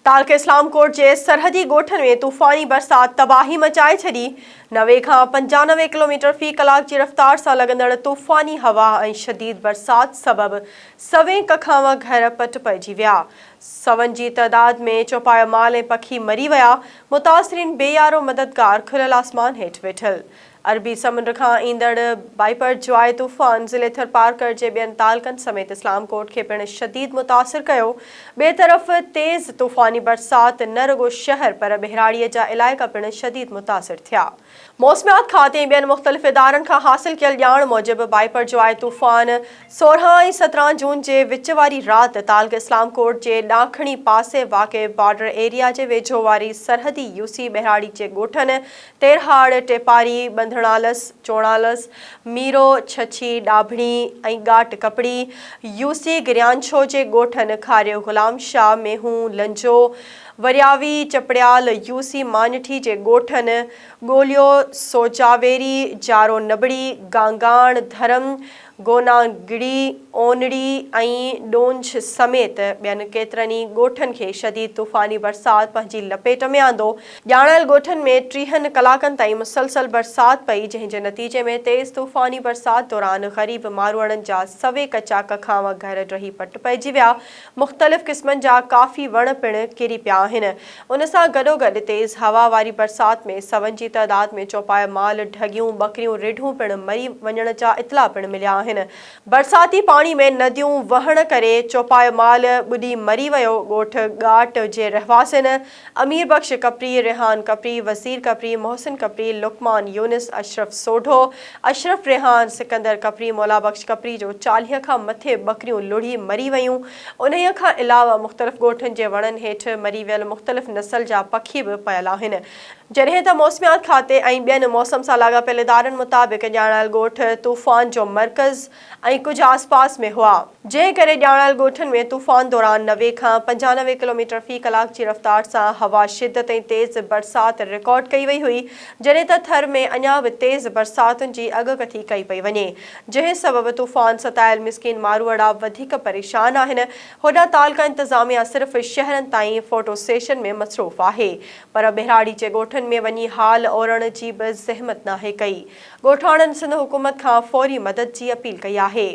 तालके इस्लामकोट जे सरहदी ॻोठनि में तूफ़ानी बरसात तबाही मचाए छॾी। 90 खां 95 किलोमीटर फ़ी कलाक जी रफ़्तार सां लॻंदड़ तूफ़ानी हवा ऐं शदीद बरसात सबबि सवें कखां घर पट पइजी विया। सवनि जी तइदाद में चौपायो माल ऐं पखी मरी विया। मुतासिरीन बेयारो मददगार खुलियल आसमान हेठि वेठल। अरबी समुंड खां ईंदड़ बाइपरजॉय तूफ़ान ज़िले थरपारकर जे ॿियनि तालकनि समेत इस्लामकोट खे पिणु शदीद मुतासिर कयो। ॿिए तरफ़ तेज़ तूफ़ानी बरसात न रुॻो शहर पर बहिराड़ीअ जा इलाइक़ा पिणु शदीद मुतासिर थिया। मौसमियात खाते ऐं ॿियनि मुख़्तलिफ़ इदारनि खां हासिल कयल ॼाण मूजिबि बाइपरजॉय तूफ़ान 16 ऐं 17 जून जे विच वारी राति तालके इस्लामकोट जे ॾाखणी पासे वाक़िए बॉर्डर एरिया जे वेझो वारी सरहदी यूसी बहिराड़ी जे ॻोठनि तेरहाड़, टेपारी, बंधणालस, चोणालस, मीरो, छछी, ॾाभणी ऐं ॻाट कपड़ी, यूसी गिरियांछो जे ॻोठनि खारियो, गुलाम शाह, मेहू, लंजो, वरियावी, चपड़ियाल, यूसी मांझठी जे ॻोठनि ॻोलियो, सोजावेरी, जारो नबड़ी, गांगाण, धरम, गोनागिड़ी, ओनड़ी ऐं ॾोंझ समेत ॿियनि केतिरनि ई ॻोठनि खे शदीद तूफ़ानी बरसात पंहिंजी लपेट में आंदो। ॼाणल ॻोठनि में 30 कलाकनि ताईं मुसलसल बरसात पई, जंहिं जे नतीजे में तेज़ तूफ़ानी बरसात दौरान ग़रीब मारूअड़नि जा सवे कचा कखां घर रही पट पइजी विया। मुख़्तलिफ़ क़िस्मनि जा काफ़ी वण पिणु किरी पिया आहिनि। उन सां गॾोगॾु तेज़ हवा वारी बरसात में सवनि जी तइदाद में चौपायो माल, ढगियूं, बकरियूं, रिढूं पिणु मरी वञण जा इतला पिणु मिलिया आहिनि। बरसाती पाणी में नदियूं वहण करे चौपायो माल ॿुॾी मरी वियो। ॻोठ ॻाट जे रहवासियुनि अमीर बख्श कपरी, रेहान कपरी, वज़ीर कपरी, मोहसिन कपरी, लुकमान यूनिस, अशरफ सोढो, अशरफ रेहान, सिकंदर कपरी, मौला बख्श कपरी जो 40 खां मथे बकरियूं लुढ़ी मरी वयूं। उन्हीअ खां अलावा मुख़्तलिफ़ ॻोठनि जे वणनि हेठि मरी वियल मुख़्तलिफ़ नस्ल जा पखी बि पयल आहिनि। जॾहिं त मौसमियात खाते ऐं ॿियनि मौसम सां लाॻापियल इदारनि मुताबिक़ ॼाणल ॻोठ तूफ़ान जो मर्कज़ ऐं कुझु आसपास में हुआ, जंहिं करे ॼाणल ॻोठनि में तूफ़ान दौरान 90 खां 95 किलोमीटर फ़ी कलाक जी रफ़्तार सां हवा शिदत ऐं तेज़ बरसात रिकॉर्ड कई वई हुई, जॾहिं त थर में अञा बि तेज़ बरसातुनि जी अॻकथी कई पई वञे, जंहिं सबबि तूफ़ान सतायल मिसकिन मारूअड़ा वधीक परेशान आहिनि। होॾां तालका इंतिज़ामिया सिर्फ़ शहरनि ताईं फोटो सेशन में मसरूफ़ आहे, पर बहिराड़ी जे ॻोठनि में वञी हाल ओरण जी बि ज़हमत नाहे कई। ॻोठाणनि सिंध हुकूमत खां फ़ौरी मदद जी अपील कई आहे।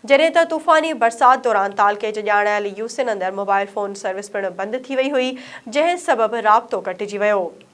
जॾहिं त तूफ़ानी बरसात दौरान तालके जे ॼाणायल यूसिन अंदरि मोबाइल फ़ोन सर्विस पिणु बंदि थी वई हुई, जंहिं सबबि राब्तो कटिजी वियो।